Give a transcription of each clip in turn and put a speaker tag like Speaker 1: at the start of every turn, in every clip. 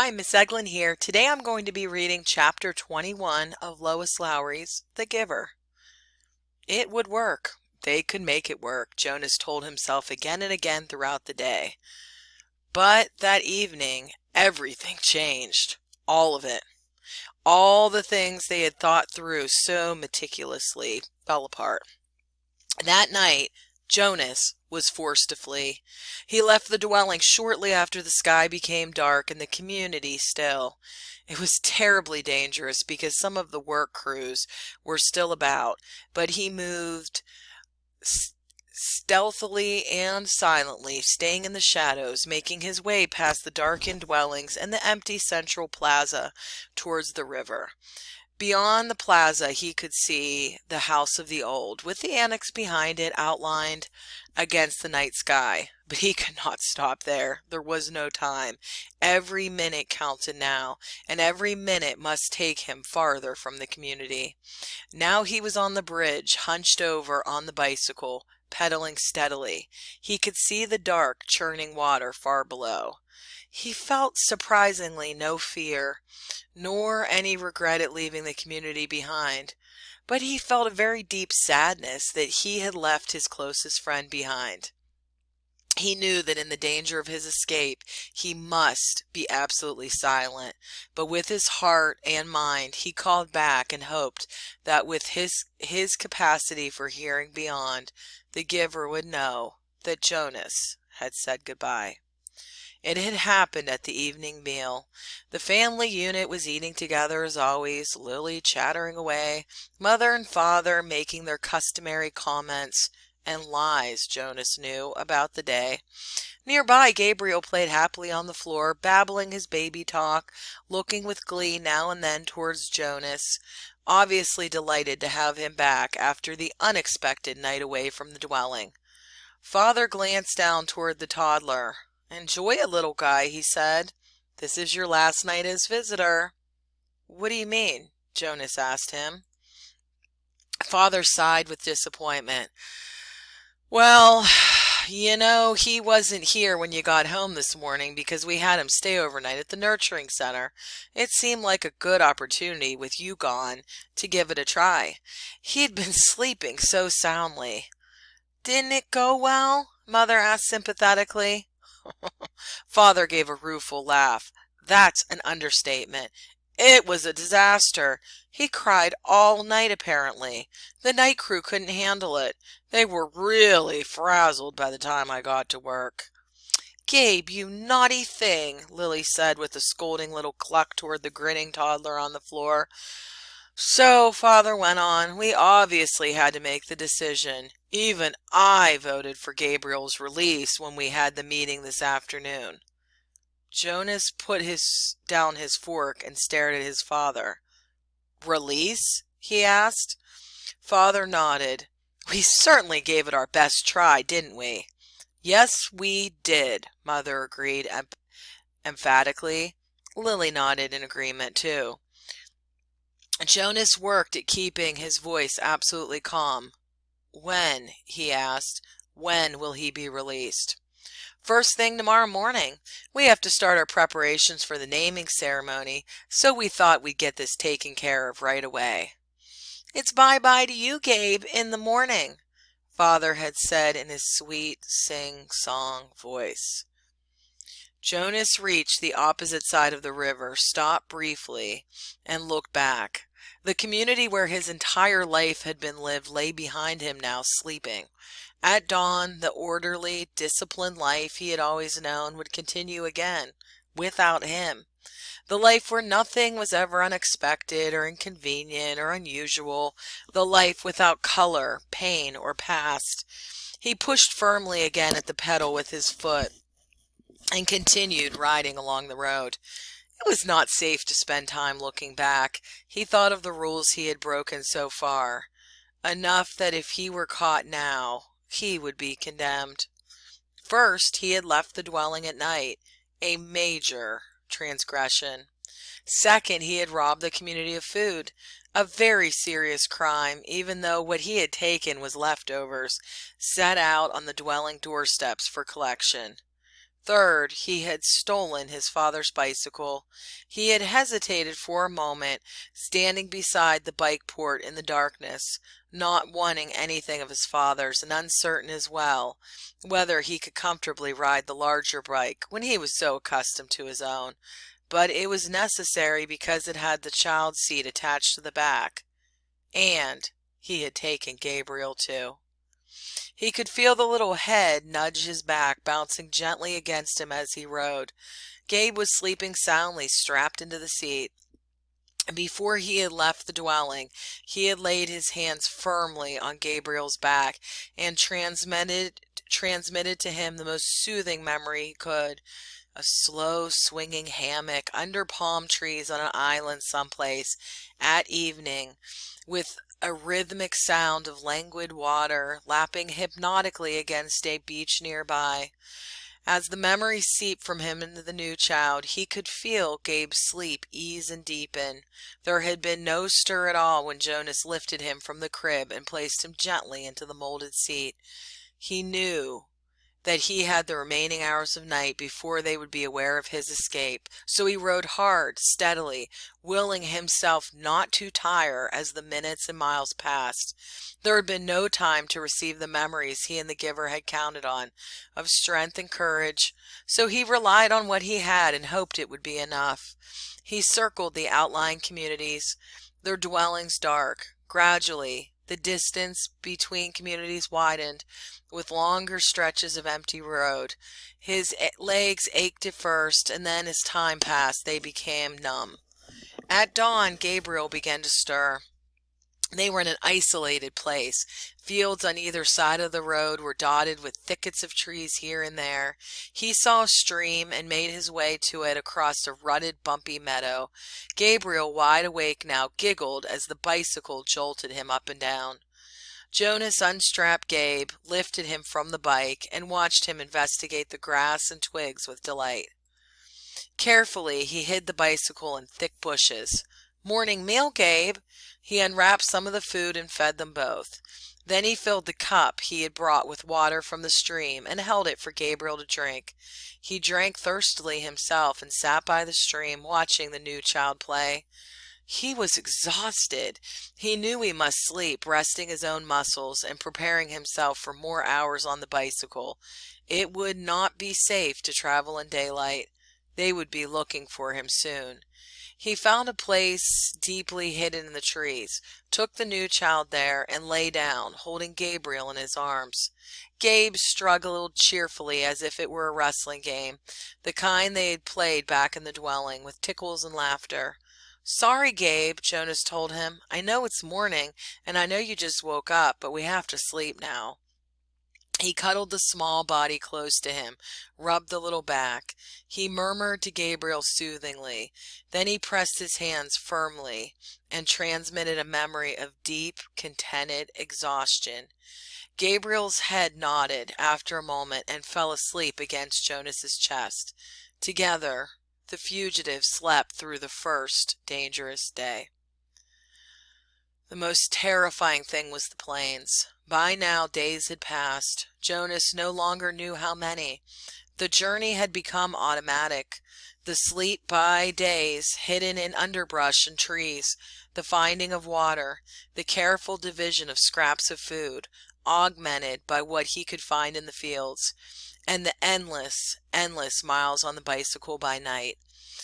Speaker 1: Hi, Miss Eglin here. Today I'm going to be reading chapter 21 of Lois Lowry's The Giver. It would work. They could make it work, Jonas told himself again and again throughout the day. But that evening, everything changed. All of it. All the things they had thought through so meticulously fell apart. That night, Jonas was forced to flee. He left the dwelling shortly after the sky became dark and the community still. It was terribly dangerous because some of the work crews were still about, but he moved stealthily and silently, staying in the shadows, making his way past the darkened dwellings and the empty central plaza towards the river. Beyond the plaza he could see the House of the Old, with the annex behind it outlined against the night sky. But he could not stop there. There was no time. Every minute counted now, and every minute must take him farther from the community. Now he was on the bridge, hunched over on the bicycle, pedaling steadily. He could see the dark, churning water far below. He felt surprisingly no fear, nor any regret at leaving the community behind, but he felt a very deep sadness that he had left his closest friend behind. He knew that in the danger of his escape he must be absolutely silent, but with his heart and mind he called back and hoped that with his capacity for hearing beyond, the giver would know that Jonas had said goodbye. It had happened at the evening meal. The family unit was eating together as always, Lily chattering away, mother and father making their customary comments and lies, Jonas knew, about the day. Nearby, Gabriel played happily on the floor, babbling his baby talk, looking with glee now and then towards Jonas, obviously delighted to have him back after the unexpected night away from the dwelling. Father glanced down toward the toddler. "Enjoy it, little guy," he said. "This is your last night as visitor." "What do you mean?" Jonas asked him. Father sighed with disappointment. "Well, he wasn't here when you got home this morning because we had him stay overnight at the nurturing center. It seemed like a good opportunity with you gone to give it a try. He had been sleeping so soundly." "Didn't it go well?" Mother asked sympathetically. Father gave a rueful laugh. "That's an understatement. It was a disaster. He cried all night apparently. The night crew couldn't handle it. They were really frazzled by the time I got to work." "Gabe, you naughty thing," Lily said with a scolding little cluck toward the grinning toddler on the floor. "So," Father went on, "we obviously had to make the decision. Even I voted for Gabriel's release when we had the meeting this afternoon." Jonas put down his fork and stared at his father. "Release?" he asked. Father nodded. "We certainly gave it our best try, didn't we?" "Yes, we did," Mother agreed emphatically. Lily nodded in agreement too. Jonas worked at keeping his voice absolutely calm. "When?" he asked. "When will he be released?" "First thing tomorrow morning. We have to start our preparations for the naming ceremony, so we thought we'd get this taken care of right away." "It's bye-bye to you, Gabe, in the morning," Father had said in his sweet sing-song voice. Jonas reached the opposite side of the river, stopped briefly, and looked back. The community where his entire life had been lived lay behind him now, sleeping. At dawn, the orderly, disciplined life he had always known would continue again, without him. The life where nothing was ever unexpected or inconvenient or unusual. The life without color, pain, or past. He pushed firmly again at the pedal with his foot and continued riding along the road. It was not safe to spend time looking back. He thought of the rules he had broken so far. Enough that if he were caught now, he would be condemned. First, he had left the dwelling at night, a major transgression. Second, he had robbed the community of food, a very serious crime, even though what he had taken was leftovers, set out on the dwelling doorsteps for collection. Third, he had stolen his father's bicycle. He had hesitated for a moment, standing beside the bike port in the darkness, not wanting anything of his father's, and uncertain as well whether he could comfortably ride the larger bike when he was so accustomed to his own. But it was necessary because it had the child seat attached to the back, and he had taken Gabriel too. He could feel the little head nudge his back, bouncing gently against him as he rode. Gabe was sleeping soundly, strapped into the seat. And before he had left the dwelling, he had laid his hands firmly on Gabriel's back and transmitted to him the most soothing memory he could. A slow swinging hammock under palm trees on an island someplace at evening, with a rhythmic sound of languid water lapping hypnotically against a beach nearby. As the memory seeped from him into the new child, he could feel Gabe's sleep ease and deepen. There had been no stir at all when Jonas lifted him from the crib and placed him gently into the molded seat. He knew that he had the remaining hours of night before they would be aware of his escape, so he rode hard, steadily, willing himself not to tire as the minutes and miles passed. There had been no time to receive the memories he and the giver had counted on, of strength and courage, so he relied on what he had and hoped it would be enough. He circled the outlying communities, their dwellings dark. Gradually, the distance between communities widened, with longer stretches of empty road. His legs ached at first, and then as time passed, they became numb. At dawn, Gabriel began to stir. They were in an isolated place. Fields on either side of the road were dotted with thickets of trees here and there. He saw a stream and made his way to it across a rutted, bumpy meadow. Gabriel, wide awake now, giggled as the bicycle jolted him up and down. Jonas unstrapped Gabe, lifted him from the bike, and watched him investigate the grass and twigs with delight. Carefully, he hid the bicycle in thick bushes. "Morning meal, Gabe." He unwrapped some of the food and fed them both. Then he filled the cup he had brought with water from the stream and held it for Gabriel to drink. He drank thirstily himself and sat by the stream, watching the new child play. He was exhausted. He knew he must sleep, resting his own muscles and preparing himself for more hours on the bicycle. It would not be safe to travel in daylight. They would be looking for him soon. He found a place deeply hidden in the trees, took the new child there, and lay down, holding Gabriel in his arms. Gabe struggled cheerfully as if it were a wrestling game, the kind they had played back in the dwelling, with tickles and laughter. "Sorry, Gabe," Jonas told him. "I know it's morning, and I know you just woke up, but we have to sleep now." He cuddled the small body close to him, rubbed the little back. He murmured to Gabriel soothingly. Then he pressed his hands firmly and transmitted a memory of deep, contented exhaustion. Gabriel's head nodded after a moment and fell asleep against Jonas's chest. Together, the fugitives slept through the first dangerous day. The most terrifying thing was the plains. By now days had passed. Jonas no longer knew how many. The journey had become automatic. The sleep by days, hidden in underbrush and trees, the finding of water, the careful division of scraps of food, augmented by what he could find in the fields, and the endless, endless miles on the bicycle by night.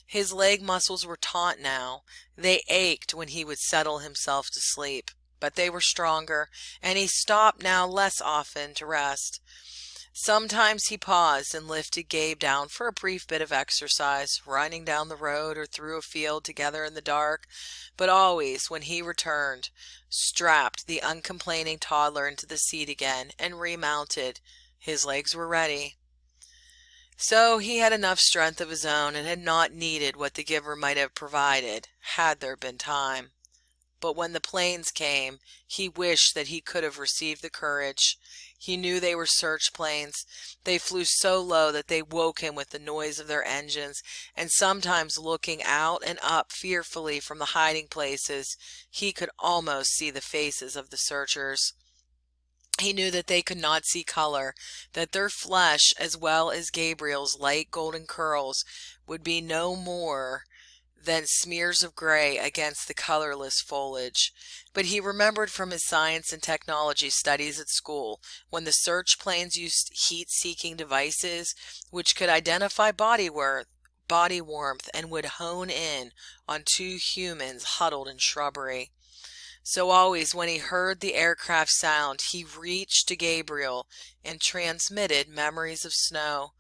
Speaker 1: His leg muscles were taut now. They ached when he would settle himself to sleep, but they were stronger, and he stopped now less often to rest. Sometimes he paused and lifted Gabe down for a brief bit of exercise, running down the road or through a field together in the dark, but always, when he returned, strapped the uncomplaining toddler into the seat again and remounted. His legs were ready. So he had enough strength of his own and had not needed what the giver might have provided, had there been time. But when the plains came, he wished that he could have received the courage. He knew they were search planes. They flew so low that they woke him with the noise of their engines, and sometimes looking out and up fearfully from the hiding places, he could almost see the faces of the searchers. He knew that they could not see color, that their flesh, as well as Gabriel's light golden curls, would be no more than smears of gray against the colorless foliage. But he remembered from his science and technology studies at school, when the search planes used heat-seeking devices which could identify body warmth and would hone in on two humans huddled in shrubbery. So always when he heard the aircraft sound, he reached to Gabriel and transmitted memories of snow,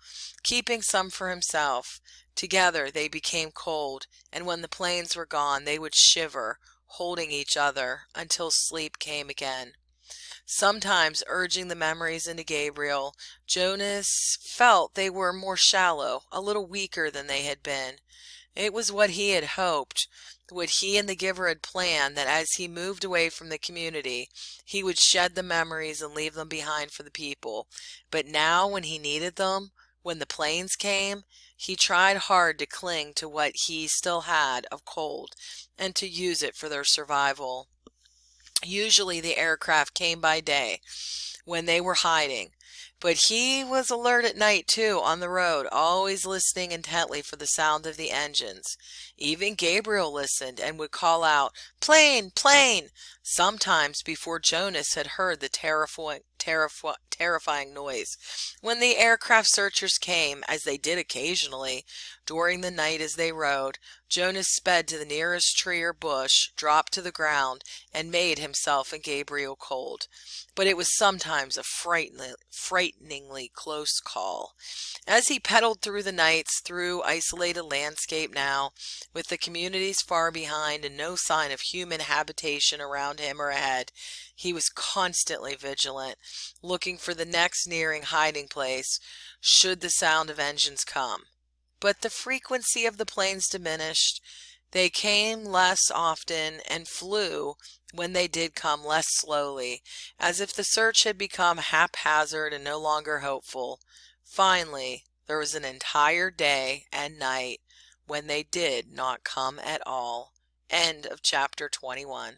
Speaker 1: keeping some for himself. Together they became cold, and when the planes were gone, they would shiver, holding each other until sleep came again. Sometimes urging the memories into Gabriel, Jonas felt they were more shallow, a little weaker than they had been. It was what he had hoped, what he and the giver had planned, that as he moved away from the community, he would shed the memories and leave them behind for the people. But now, when he needed them, when the planes came, he tried hard to cling to what he still had of cold and to use it for their survival. Usually the aircraft came by day, when they were hiding, but he was alert at night too, on the road, always listening intently for the sound of the engines. Even Gabriel listened and would call out, "Plane! Plane!" sometimes before Jonas had heard the terrifying noise. When the aircraft searchers came, as they did occasionally, during the night as they rode, Jonas sped to the nearest tree or bush, dropped to the ground, and made himself and Gabriel cold. But it was sometimes a frighteningly close call. As he pedaled through the nights, through isolated landscape now, with the communities far behind and no sign of human habitation around him or ahead, he was constantly vigilant, looking for the next nearing hiding place, should the sound of engines come. But the frequency of the planes diminished. They came less often and flew, when they did come, less slowly, as if the search had become haphazard and no longer hopeful. Finally, there was an entire day and night when they did not come at all. End of chapter 21.